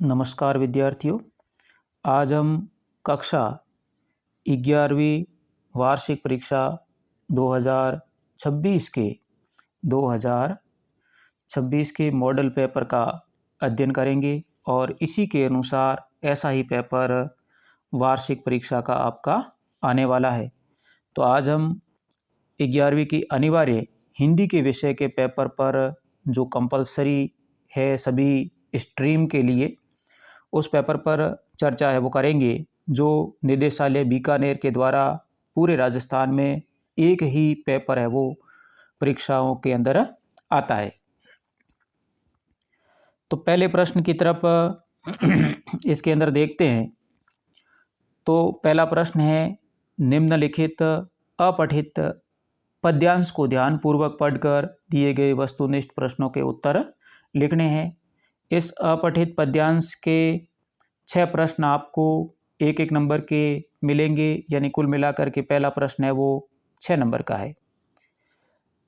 नमस्कार विद्यार्थियों। आज हम कक्षा 11वीं वार्षिक परीक्षा 2026 के मॉडल पेपर का अध्ययन करेंगे और इसी के अनुसार ऐसा ही पेपर वार्षिक परीक्षा का आपका आने वाला है। तो आज हम 11वीं की अनिवार्य हिंदी के विषय के पेपर पर जो कंपलसरी है सभी स्ट्रीम के लिए, उस पेपर पर चर्चा है वो करेंगे, जो निदेशालय बीकानेर के द्वारा पूरे राजस्थान में एक ही पेपर है वो परीक्षाओं के अंदर आता है। तो पहले प्रश्न की तरफ इसके अंदर देखते हैं। तो पहला प्रश्न है, निम्नलिखित अपठित पद्यांश को ध्यानपूर्वक पढ़कर दिए गए वस्तुनिष्ठ प्रश्नों के उत्तर लिखने हैं। इस अपठित पद्यांश के 6 प्रश्न आपको एक एक नंबर के मिलेंगे, यानी कुल मिलाकर के पहला प्रश्न है वो 6 नंबर का है।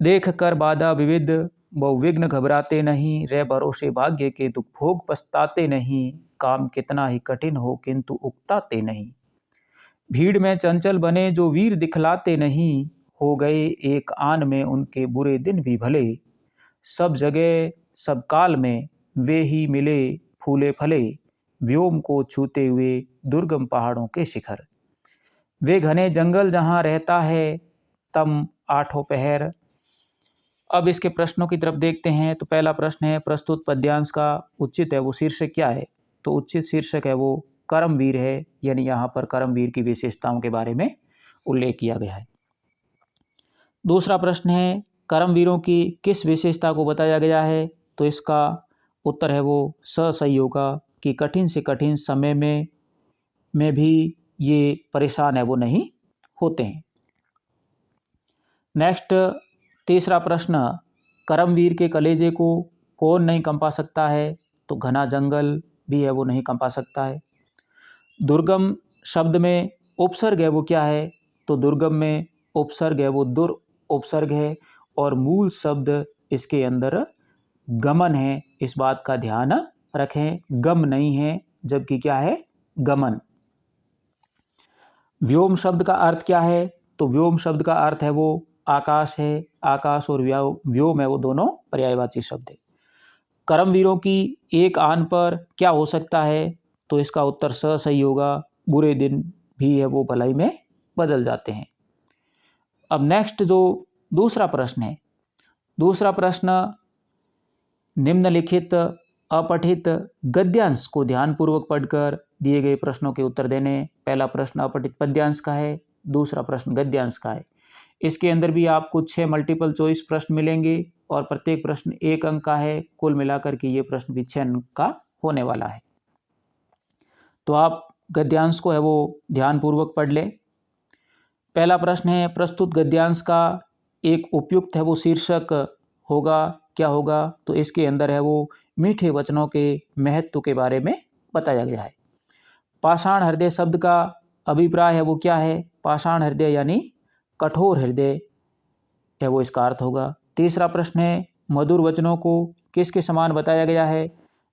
देख कर बाधा विविध बहुविघ्न घबराते नहीं, रे भरोसे भाग्य के दुख भोग पछताते नहीं, काम कितना ही कठिन हो किंतु उकताते नहीं, भीड़ में चंचल बने जो वीर दिखलाते नहीं, हो गए एक आन में उनके बुरे दिन भी भले, सब जगह सब काल में वे ही मिले फूले फले, व्योम को छूते हुए दुर्गम पहाड़ों के शिखर, वे घने जंगल जहाँ रहता है तम आठों पहर। अब इसके प्रश्नों की तरफ देखते हैं। तो पहला प्रश्न है, प्रस्तुत पद्यांश का उचित है वो शीर्षक क्या है? तो उचित शीर्षक है वो कर्मवीर है, यानी यहाँ पर कर्मवीर की विशेषताओं के बारे में उल्लेख किया गया है। दूसरा प्रश्न है, कर्मवीरों की किस विशेषता को बताया गया है? तो इसका उत्तर है वो सहयोगा, कि कठिन से कठिन समय में भी ये परेशान है वो नहीं होते हैं। नेक्स्ट, तीसरा प्रश्न, कर्मवीर के कलेजे को कौन नहीं कंपा सकता है? तो घना जंगल भी है वो नहीं कंपा सकता है। दुर्गम शब्द में उपसर्ग है वो क्या है? तो दुर्गम में उपसर्ग है वो दुर उपसर्ग है, और मूल शब्द इसके अंदर गमन है, इस बात का ध्यान रखें, गम नहीं है, जबकि क्या है? गमन। व्योम शब्द का अर्थ क्या है? तो व्योम शब्द का अर्थ है वो आकाश है, आकाश और व्योम है वो दोनों पर्यायवाची शब्द है। कर्मवीरों की एक आन पर क्या हो सकता है? तो इसका उत्तर सही होगा, बुरे दिन भी है वो भलाई में बदल जाते हैं। अब नेक्स्ट जो दूसरा प्रश्न है, दूसरा प्रश्न, निम्नलिखित अपठित गद्यांश को ध्यानपूर्वक पढ़कर दिए गए प्रश्नों के उत्तर देने। पहला प्रश्न अपठित पद्यांश का है, दूसरा प्रश्न गद्यांश का है। इसके अंदर भी आपको 6 मल्टीपल चॉइस प्रश्न मिलेंगे और प्रत्येक प्रश्न 1 अंक का है। कुल मिलाकर के ये प्रश्न भी 6 अंक का होने वाला है। तो आप गद्यांश को है वो ध्यानपूर्वक पढ़ लें। पहला प्रश्न है, प्रस्तुत गद्यांश का एक उपयुक्त है वो शीर्षक होगा, क्या होगा? तो इसके अंदर है वो मीठे वचनों के महत्व के बारे में बताया गया है। पाषाण हृदय शब्द का अभिप्राय है वो क्या है? पाषाण हृदय यानी कठोर हृदय है वो इसका अर्थ होगा। तीसरा प्रश्न है, मधुर वचनों को किसके समान बताया गया है?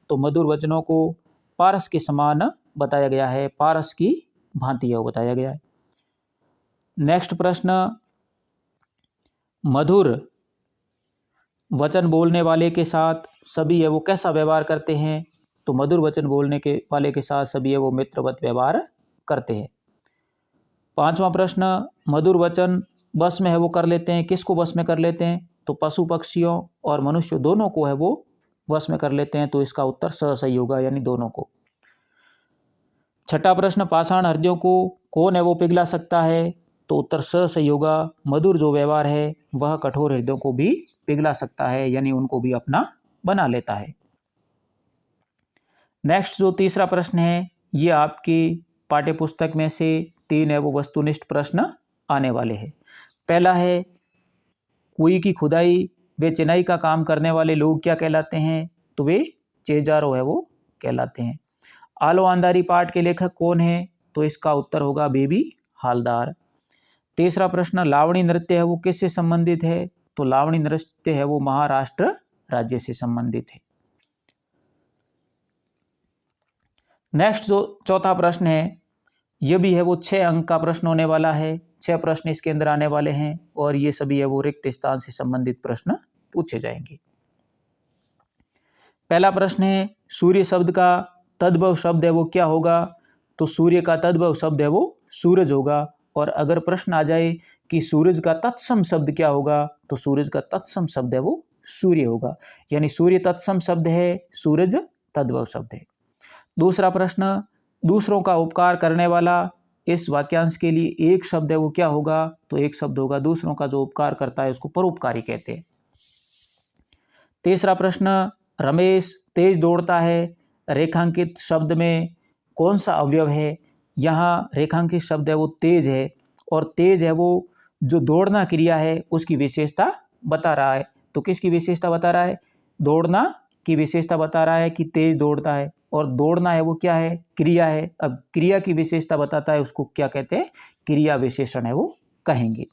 तो मधुर वचनों को पारस के समान बताया गया है, पारस की भांति है वो बताया गया है। नेक्स्ट प्रश्न, मधुर वचन बोलने वाले के साथ सभी है वो कैसा व्यवहार करते हैं? तो मधुर वचन बोलने के वाले के साथ सभी है वो मित्रवत व्यवहार करते हैं। पांचवा प्रश्न, मधुर वचन बस में है वो कर लेते हैं, किसको बस में कर लेते हैं? तो पशु पक्षियों और मनुष्य दोनों को है वो बस में कर लेते हैं, तो इसका उत्तर सही होगा, यानी दोनों को। छठा प्रश्न, पाषाण हृदयों को कौन है वो पिघला सकता है? तो उत्तर सही होगा, मधुर जो व्यवहार है वह कठोर हृदयों को भी पिघला सकता है, यानी उनको भी अपना बना लेता है। नेक्स्ट जो तीसरा प्रश्न है, ये आपकी पाठ्यपुस्तक में से 3 है वो वस्तुनिष्ठ प्रश्न आने वाले हैं। पहला है, कुई की खुदाई व चिनाई का काम करने वाले लोग क्या कहलाते हैं? तो वे चेजारो है वो कहलाते हैं। आलो अंधारी पाठ के लेखक कौन है? तो इसका उत्तर होगा बेबी हालदार। तीसरा प्रश्न, लावणी नृत्य है वो किससे संबंधित है? तो लावणी नृत्य है वो महाराष्ट्र राज्य से संबंधित है। नेक्स्ट जो चौथा प्रश्न है ये भी है वो 6 अंक का प्रश्न होने वाला है। 6 प्रश्न इसके अंदर आने वाले हैं और ये सभी है वो रिक्त स्थान से संबंधित प्रश्न पूछे जाएंगे। पहला प्रश्न है सूर्य शब्द का तद्भव शब्द है वो क्या होगा? तो सूर्य का तद्भव शब्द है वो सूरज होगा। और अगर प्रश्न आ जाए कि सूरज का तत्सम शब्द क्या होगा, तो सूरज का तत्सम शब्द है वो सूर्य होगा। यानी सूर्य तत्सम शब्द है, सूरज तद्भव शब्द है। दूसरा प्रश्न, दूसरों का उपकार करने वाला इस वाक्यांश के लिए एक शब्द है वो क्या होगा? तो एक शब्द होगा दूसरों का जो उपकार करता है उसको परोपकारी कहते हैं। तीसरा प्रश्न, रमेश तेज दौड़ता है, रेखांकित शब्द में कौन सा अवयव है? यहाँ रेखांकित शब्द है वो तेज है और तेज है वो जो दौड़ना क्रिया है उसकी विशेषता बता रहा है। तो किसकी विशेषता बता रहा है? दौड़ना की विशेषता बता रहा है कि तेज दौड़ता है। और दौड़ना है वो क्या है? क्रिया है। अब क्रिया की विशेषता बताता है उसको क्या कहते हैं? क्रिया विशेषण है वो कहेंगे।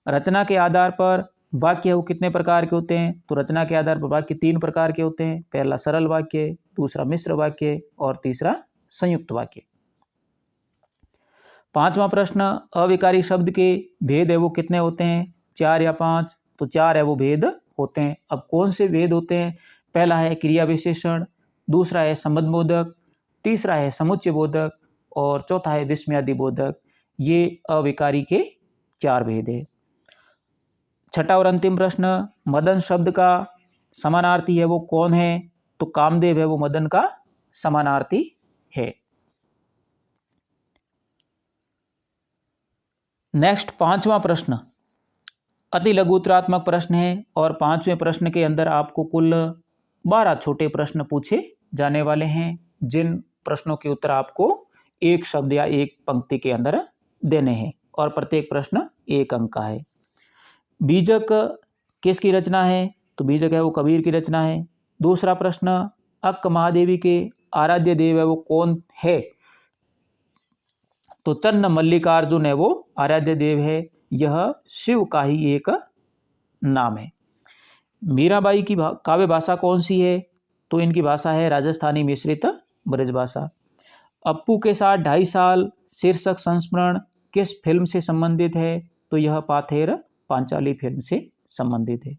रचना के आधार पर वाक्य वो कितने प्रकार के होते हैं? तो रचना के आधार पर वाक्य 3 प्रकार के होते हैं। पहला सरल वाक्य, दूसरा मिश्र वाक्य और तीसरा संयुक्त वाक्य। पांचवा प्रश्न, अविकारी शब्द के भेद है वो कितने होते हैं? 4 या 5? तो 4 है वो भेद होते हैं। अब कौन से भेद होते हैं? पहला है क्रिया विशेषण, दूसरा है संबंध बोधक, तीसरा है समुच्चय बोधक और चौथा है विस्मयादि बोधक। ये अविकारी के 4 भेद है। छठा और अंतिम प्रश्न, मदन शब्द का समानार्थी है वो कौन है? तो कामदेव है वो मदन का समानार्थी है। नेक्स्ट पांचवा प्रश्न अति लघु उत्तरात्मक प्रश्न है और पांचवें प्रश्न के अंदर आपको कुल 12 छोटे प्रश्न पूछे जाने वाले हैं, जिन प्रश्नों के उत्तर आपको एक शब्द या एक पंक्ति के अंदर देने हैं और प्रत्येक प्रश्न 1 अंक का है। बीजक किसकी रचना है? तो बीजक है वो कबीर की रचना है। दूसरा प्रश्न, अक्क महादेवी के आराध्य देव है वो कौन है? तो चन्न मल्लिकार्जुन है वो आराध्य देव है। यह शिव का ही एक नाम है। मीराबाई की काव्य भाषा कौन सी है? तो इनकी भाषा है राजस्थानी मिश्रित ब्रज भाषा। अप्पू के साथ 2.5 साल शीर्षक संस्मरण किस फिल्म से संबंधित है? तो यह पाथेर पांचाली फिल्म से संबंधित है।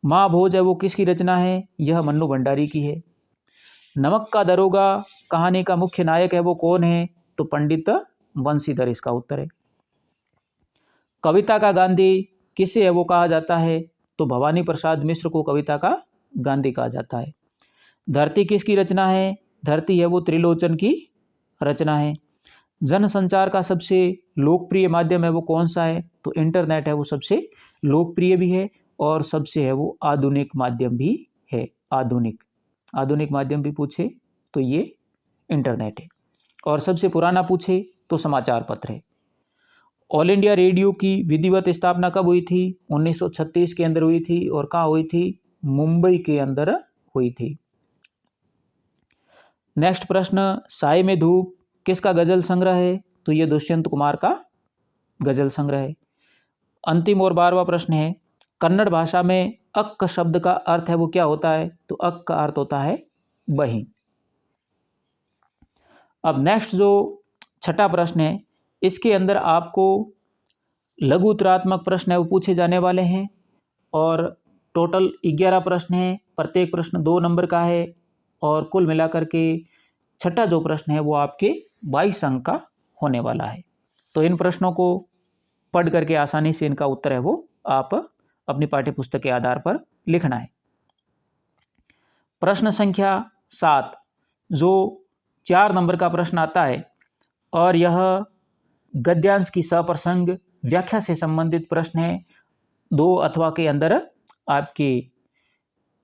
माँ भोज है वो किसकी रचना है? यह मन्नू भंडारी की है। नमक का दरोगा कहानी का मुख्य नायक है वो कौन है? तो पंडित बंशीधर इसका उत्तर है। कविता का गांधी किसे है वो कहा जाता है? तो भवानी प्रसाद मिश्र को कविता का गांधी कहा जाता है। धरती किसकी रचना है? धरती है वो त्रिलोचन की रचना है। जनसंचार का सबसे लोकप्रिय माध्यम है वो कौन सा है? तो इंटरनेट है वो सबसे लोकप्रिय भी है और सबसे है वो आधुनिक माध्यम भी है। आधुनिक माध्यम भी पूछे तो ये इंटरनेट है। और सबसे पुराना पूछे तो समाचार पत्र है। ऑल इंडिया रेडियो की विधिवत स्थापना कब हुई थी? 1936 के अंदर हुई थी। और कहाँ हुई थी? मुंबई के अंदर हुई थी। नेक्स्ट प्रश्न, साय में धूप किसका गजल संग्रह है? तो ये दुष्यंत कुमार का गजल संग्रह है। अंतिम और 12वां प्रश्न है, कन्नड़ भाषा में अक्क शब्द का अर्थ है वो क्या होता है? तो अक्क का अर्थ होता है बहिन। अब नेक्स्ट जो छठा प्रश्न है, इसके अंदर आपको लघु उत्तरात्मक प्रश्न है वो पूछे जाने वाले हैं और टोटल 11 प्रश्न हैं। प्रत्येक प्रश्न 2 नंबर का है और कुल मिलाकर के छठा जो प्रश्न है वो आपके 22 अंक का होने वाला है। तो इन प्रश्नों को पढ़ करके आसानी से इनका उत्तर है वो आप अपनी पाठ्यपुस्तक के आधार पर लिखना है। प्रश्न संख्या 7 जो 4 नंबर का प्रश्न आता है और यह गद्यांश की सप्रसंग व्याख्या से संबंधित प्रश्न है। 2 अथवा के अंदर आपके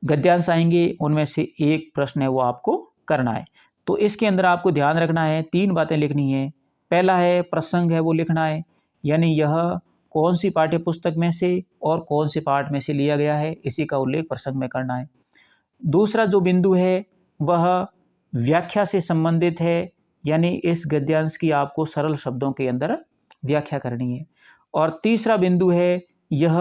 गद्यांश आएंगे, उनमें से एक प्रश्न है वो आपको करना है। तो इसके अंदर आपको ध्यान रखना है, 3 बातें लिखनी है। पहला है प्रसंग है वो लिखना है, यानी यह कौन सी पाठ्य पुस्तक में से और कौन से पाठ में से लिया गया है, इसी का उल्लेख प्रसंग में करना है। दूसरा जो बिंदु है वह व्याख्या से संबंधित है, यानी इस गद्यांश की आपको सरल शब्दों के अंदर व्याख्या करनी है। और तीसरा बिंदु है यह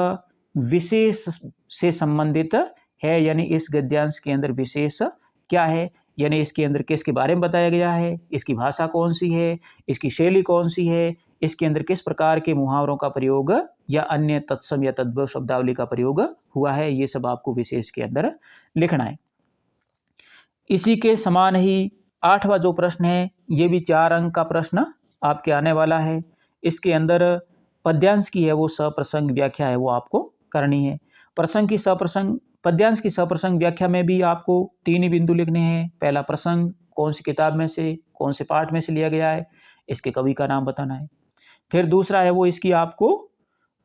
विशेष से संबंधित है, यानी इस गद्यांश के अंदर विशेष क्या है यानी इसके अंदर किसके बारे में बताया गया है, इसकी भाषा कौन सी है, इसकी शैली कौन सी है, इसके अंदर किस प्रकार के मुहावरों का प्रयोग या अन्य तत्सम या तद्भव शब्दावली का प्रयोग हुआ है, ये सब आपको विशेष के अंदर लिखना है। इसी के समान ही 8वां जो प्रश्न है, ये भी 4 अंक का प्रश्न आपके आने वाला है। इसके अंदर पद्यांश की है वो सप्रसंग व्याख्या है वो आपको करनी है। पद्यांश की सप्रसंग व्याख्या में भी आपको 3 ही बिंदु लिखने हैं। पहला प्रसंग कौन सी किताब में से, कौन से पाठ में से लिया गया है, इसके कवि का नाम बताना है। फिर दूसरा है वो इसकी आपको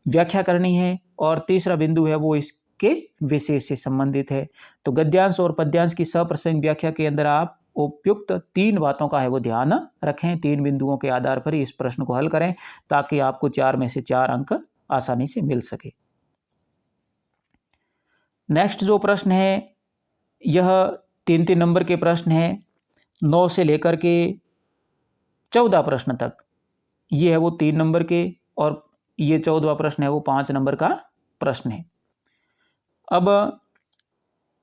व्याख्या करनी है, और तीसरा बिंदु है वो इसके विषय से संबंधित है। तो गद्यांश और पद्यांश की सप्रसंग व्याख्या के अंदर आप उपयुक्त 3 बातों का है वो ध्यान रखें। 3 बिंदुओं के आधार पर ही इस प्रश्न को हल करें ताकि आपको 4 में से 4 अंक आसानी से मिल सके। नेक्स्ट जो प्रश्न है, यह 3-3 नंबर के प्रश्न है। 9 से लेकर के 14 प्रश्न तक ये है वो 3 नंबर के, और ये 14वां प्रश्न है वो 5 नंबर का प्रश्न है। अब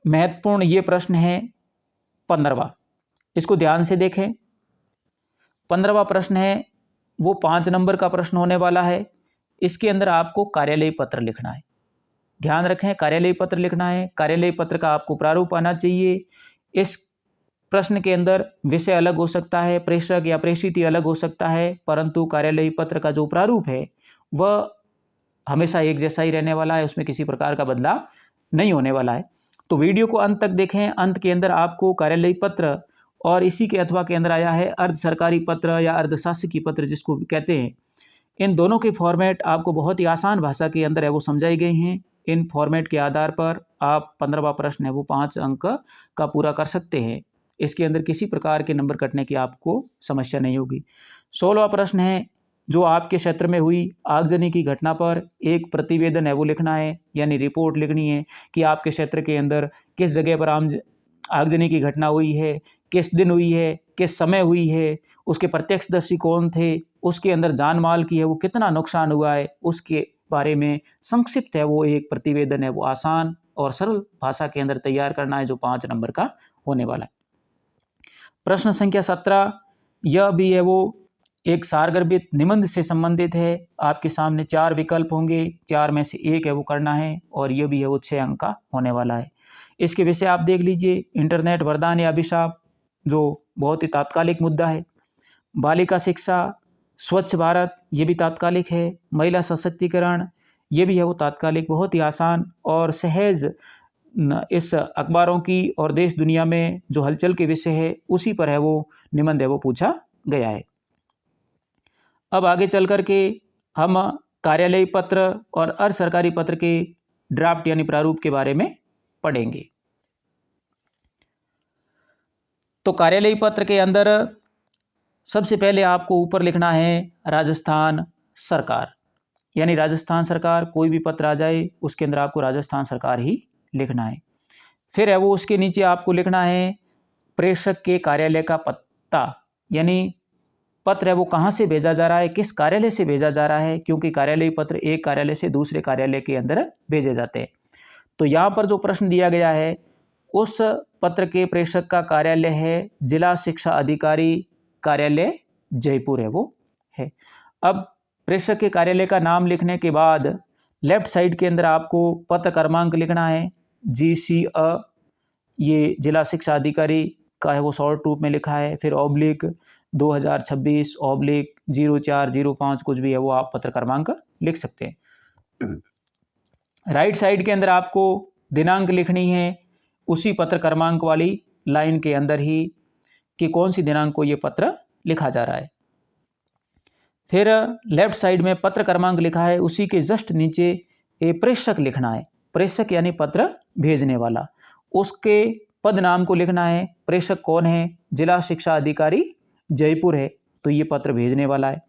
महत्वपूर्ण ये प्रश्न है 15वां, इसको ध्यान से देखें। 15वां प्रश्न है वो 5 नंबर का प्रश्न होने वाला है। इसके अंदर आपको कार्यालय पत्र लिखना है। ध्यान रखें, कार्यालय पत्र लिखना है। कार्यालय पत्र का आपको प्रारूप आना चाहिए। इस प्रश्न के अंदर विषय अलग हो सकता है, प्रेषक या प्रेषित अलग हो सकता है, परंतु कार्यालय पत्र का जो प्रारूप है वह हमेशा एक जैसा ही रहने वाला है, उसमें किसी प्रकार का बदलाव नहीं होने वाला है। तो वीडियो को अंत तक देखें। अंत के अंदर आपको कार्यालय पत्र और इसी के अथवा के अंदर आया है अर्ध सरकारी पत्र या अर्धशासकीय पत्र जिसको कहते हैं, इन दोनों के फॉर्मेट आपको बहुत ही आसान भाषा के अंदर है वो समझाई गई हैं। इन फॉर्मेट के आधार पर आप 15वां प्रश्न है वो 5 अंक का पूरा कर सकते हैं। इसके अंदर किसी प्रकार के नंबर कटने की आपको समस्या नहीं होगी। 16वां प्रश्न है जो आपके क्षेत्र में हुई आगजनी की घटना पर एक प्रतिवेदन है वो लिखना है, यानी रिपोर्ट लिखनी है कि आपके क्षेत्र के अंदर किस जगह पर आगजनी की घटना हुई है, किस दिन हुई है, किस समय हुई है, उसके प्रत्यक्षदर्शी कौन थे, उसके अंदर जान माल की है वो कितना नुकसान हुआ है, उसके बारे में संक्षिप्त है वो एक प्रतिवेदन है वो आसान और सरल भाषा के अंदर तैयार करना है, जो 5 नंबर का होने वाला है। प्रश्न संख्या 17, यह भी है वो एक सारगर्भित निबंध से संबंधित है। आपके सामने 4 विकल्प होंगे, 4 में से 1 है वो करना है, और यह भी है वो 6 अंक का होने वाला है। इसके विषय आप देख लीजिए, इंटरनेट वरदान या अभिशाप जो बहुत ही तात्कालिक मुद्दा है, बालिका शिक्षा, स्वच्छ भारत ये भी तात्कालिक है, महिला सशक्तिकरण ये भी है वो तात्कालिक, बहुत ही आसान और सहज इस अखबारों की और देश दुनिया में जो हलचल के विषय है उसी पर है वो निबंध है वो पूछा गया है। अब आगे चल कर के हम कार्यालय पत्र और अर्ध सरकारी पत्र के ड्राफ्ट यानी प्रारूप के बारे में पढ़ेंगे। तो कार्यालय पत्र के अंदर सबसे पहले आपको ऊपर लिखना है राजस्थान सरकार, यानी राजस्थान सरकार, कोई भी पत्र आ जाए उसके अंदर आपको राजस्थान सरकार ही लिखना है। फिर है वो उसके नीचे आपको लिखना है प्रेषक के कार्यालय का पता, यानी पत्र है वो कहाँ से भेजा जा रहा है, किस कार्यालय से भेजा जा रहा है, क्योंकि कार्यालय पत्र एक कार्यालय से दूसरे कार्यालय के अंदर भेजे जाते हैं। तो यहाँ पर जो प्रश्न दिया गया है उस पत्र के प्रेषक का कार्यालय है जिला शिक्षा अधिकारी कार्यालय जयपुर है वो है। अब प्रेषक के कार्यालय का नाम लिखने के बाद लेफ्ट साइड के अंदर आपको पत्र क्रमांक लिखना है GCA, ये जिला शिक्षा अधिकारी का है वो शॉर्ट रूप में लिखा है, फिर ऑब्लिक 2026/0405 कुछ भी है वो आप पत्र क्रमांक लिख सकते हैं। राइट साइड के अंदर आपको दिनांक लिखनी है उसी पत्र क्रमांक वाली लाइन के अंदर ही कि कौन सी दिनांक को ये पत्र लिखा जा रहा है। फिर लेफ्ट साइड में पत्र क्रमांक लिखा है, उसी के जस्ट नीचे ए प्रेषक लिखना है, प्रेषक यानी पत्र भेजने वाला, उसके पद नाम को लिखना है। प्रेषक कौन है, जिला शिक्षा अधिकारी जयपुर है, तो ये पत्र भेजने वाला है।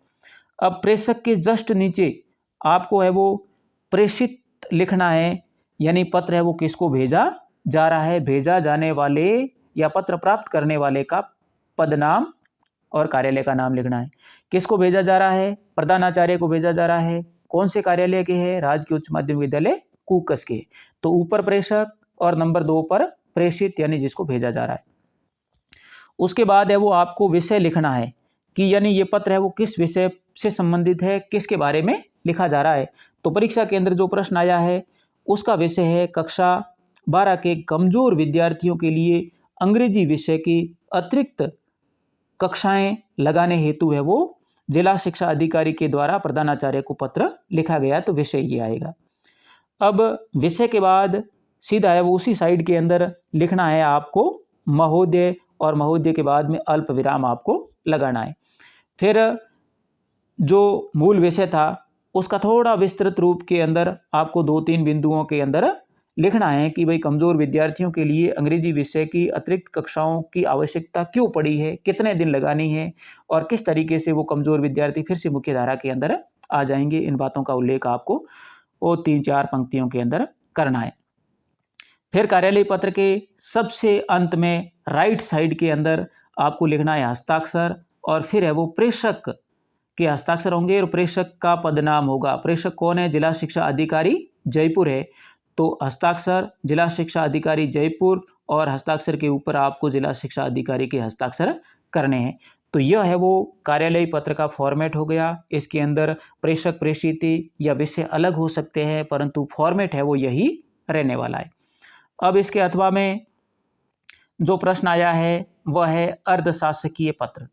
अब प्रेषक के जस्ट नीचे आपको है वो प्रेषित लिखना है, यानी पत्र है वो किसको भेजा जा रहा है, भेजा जाने वाले या पत्र प्राप्त करने वाले का पद नाम और कार्यालय का नाम लिखना है। किसको भेजा जा रहा है, प्रधानाचार्य को भेजा जा रहा है, कौन से कार्यालय के है, राजकीय उच्च माध्यमिक विद्यालय कूकस के, तो ऊपर प्रेषक और नंबर 2 पर प्रेषित यानी जिसको भेजा जा रहा है। उसके बाद है वो आपको विषय लिखना है कि यानी ये पत्र है वो किस विषय से संबंधित है, किसके बारे में लिखा जा रहा है। तो परीक्षा के अंदर जो प्रश्न आया है उसका विषय है कक्षा 12 के कमज़ोर विद्यार्थियों के लिए अंग्रेजी विषय की अतिरिक्त कक्षाएं लगाने हेतु है वो जिला शिक्षा अधिकारी के द्वारा प्रधानाचार्य को पत्र लिखा गया, तो विषय ये आएगा। अब विषय के बाद सीधा है वो उसी साइड के अंदर लिखना है आपको महोदय, और महोदय के बाद में अल्प विराम आपको लगाना है। फिर जो मूल विषय था उसका थोड़ा विस्तृत रूप के अंदर आपको 2-3 बिंदुओं के अंदर लिखना है कि भाई कमज़ोर विद्यार्थियों के लिए अंग्रेजी विषय की अतिरिक्त कक्षाओं की आवश्यकता क्यों पड़ी है, कितने दिन लगानी है और किस तरीके से वो कमज़ोर विद्यार्थी फिर से मुख्य धारा के अंदर आ जाएंगे। इन बातों का उल्लेख आपको वो 3-4 पंक्तियों के अंदर करना है। फिर कार्यालय पत्र के सबसे अंत में राइट साइड के अंदर आपको लिखना है हस्ताक्षर, और फिर है वो प्रेषक के हस्ताक्षर होंगे और प्रेषक का पदनाम होगा। प्रेषक कौन है? जिला शिक्षा अधिकारी जयपुर है, तो हस्ताक्षर जिला शिक्षा अधिकारी जयपुर और हस्ताक्षर के ऊपर आपको जिला शिक्षा अधिकारी के हस्ताक्षर करने हैं। तो यह है वो कार्यालय पत्र का फॉर्मेट हो गया। इसके अंदर प्रेषक प्रेषिती या विषय अलग हो सकते हैं, परंतु फॉर्मेट है वो यही रहने वाला है। अब इसके अथवा में जो प्रश्न आया है वह है अर्धशासकीय पत्र।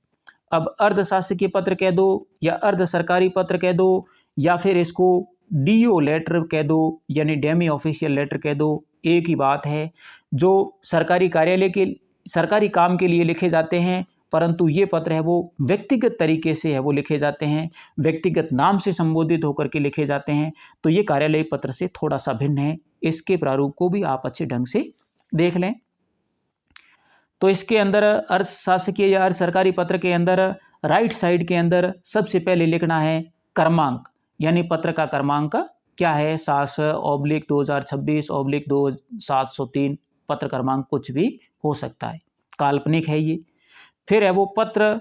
अब अर्धशासकीय पत्र कह दो या अर्ध सरकारी पत्र कह दो या फिर इसको डीओ लेटर कह दो यानी डेमी ऑफिशियल लेटर कह दो, एक ही बात है। जो सरकारी कार्यालय के सरकारी काम के लिए लिखे जाते हैं, परंतु ये पत्र है वो व्यक्तिगत तरीके से है वो लिखे जाते हैं, व्यक्तिगत नाम से संबोधित होकर के लिखे जाते हैं। तो ये कार्यालय पत्र से थोड़ा सा भिन्न है। इसके प्रारूप को भी आप अच्छे ढंग से देख लें। तो इसके अंदर अर्ध शासकीय या अर्ध सरकारी पत्र के अंदर राइट साइड के अंदर सबसे पहले लिखना है क्रमांक, यानी पत्र का क्रमांक क्या है, 7/2026/2703 पत्र क्रमांक कुछ भी हो सकता है, काल्पनिक है ये। फिर है वो पत्र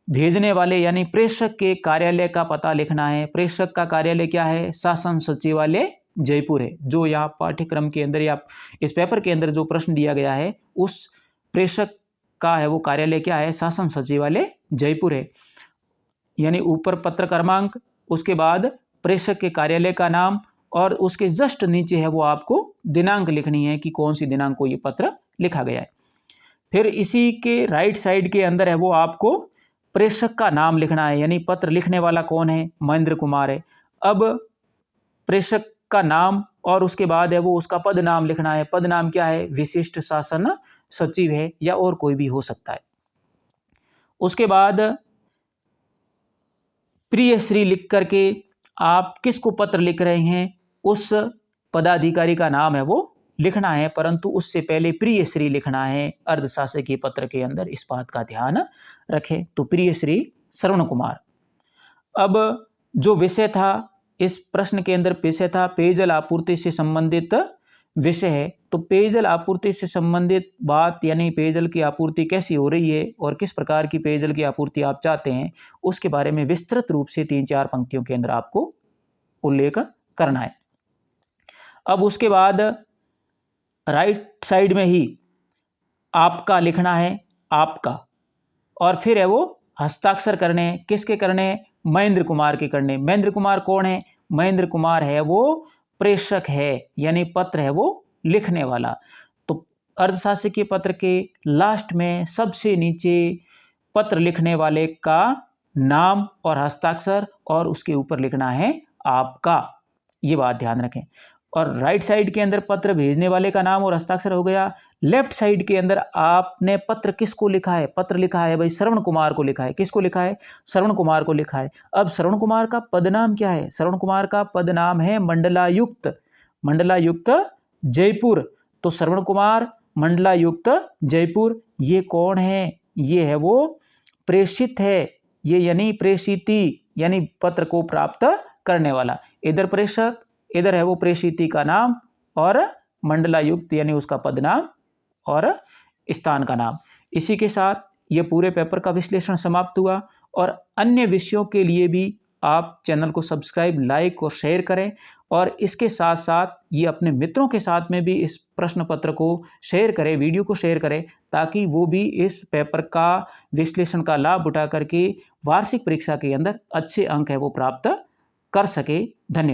भेजने वाले यानी प्रेषक के कार्यालय का पता लिखना है। प्रेषक का कार्यालय क्या है? शासन सचिवालय जयपुर है। जो यहाँ पाठ्यक्रम के अंदर या इस पेपर के अंदर जो प्रश्न दिया गया है उस प्रेषक का है वो कार्यालय क्या है? शासन सचिवालय जयपुर है। यानी ऊपर पत्र क्रमांक, उसके बाद प्रेषक के कार्यालय का नाम और उसके जस्ट नीचे है वो आपको दिनांक लिखनी है कि कौन सी दिनांक को ये पत्र लिखा गया है। फिर इसी के राइट साइड के अंदर है वो आपको प्रेषक का नाम लिखना है, यानी पत्र लिखने वाला कौन है? महेंद्र कुमार है। अब प्रेषक का नाम और उसके बाद है वो उसका पद नाम लिखना है। पद नाम क्या है? विशिष्ट शासन सचिव है या और कोई भी हो सकता है। उसके बाद प्रिय श्री लिख करके आप किसको पत्र लिख रहे हैं उस पदाधिकारी का नाम है वो लिखना है, परंतु उससे पहले प्रिय श्री लिखना है अर्धशासकीय पत्र के अंदर, इस बात का ध्यान रखें। तो प्रिय श्री श्रवण कुमार। अब जो विषय था इस प्रश्न के अंदर विषय था पेयजल आपूर्ति से संबंधित विषय है। तो पेयजल आपूर्ति से संबंधित बात यानी पेयजल की आपूर्ति कैसी हो रही है और किस प्रकार की पेयजल की आपूर्ति आप चाहते हैं उसके बारे में विस्तृत रूप से 3-4 पंक्तियों के अंदर आपको उल्लेख करना है। अब उसके बाद राइट साइड में ही आपका लिखना है, आपका, और फिर है वो हस्ताक्षर करने हैं। किसके करने हैं? महेंद्र कुमार के करने। महेंद्र कुमार कौन है? महेंद्र कुमार है वो प्रेषक है, यानी पत्र है वो लिखने वाला। तो अर्धशासकीय पत्र के लास्ट में सबसे नीचे पत्र लिखने वाले का नाम और हस्ताक्षर और उसके ऊपर लिखना है आपका, ये बात ध्यान रखें। और राइट साइड के अंदर पत्र भेजने वाले का नाम और हस्ताक्षर हो गया। लेफ्ट साइड के अंदर आपने पत्र किसको लिखा है? पत्र लिखा है भाई श्रवण कुमार को लिखा है। किसको लिखा है? श्रवण कुमार को लिखा है। अब श्रवण कुमार का पदनाम क्या है? श्रवण कुमार का पदनाम है मंडलायुक्त, मंडलायुक्त जयपुर। तो श्रवण कुमार मंडलायुक्त जयपुर, ये कौन है? ये है वो प्रेषित है, ये यानी प्रेषिती यानी पत्र को प्राप्त करने वाला। इधर प्रेषक, इधर है वो प्रेषिती का नाम और मंडलायुक्त यानी उसका पदनाम और स्थान का नाम। इसी के साथ ये पूरे पेपर का विश्लेषण समाप्त हुआ और अन्य विषयों के लिए भी आप चैनल को सब्सक्राइब, लाइक और शेयर करें और इसके साथ साथ ये अपने मित्रों के साथ में भी इस प्रश्न पत्र को शेयर करें, वीडियो को शेयर करें, ताकि वो भी इस पेपर का विश्लेषण का लाभ उठा करके वार्षिक परीक्षा के अंदर अच्छे अंक है वो प्राप्त कर सके। धन्यवाद।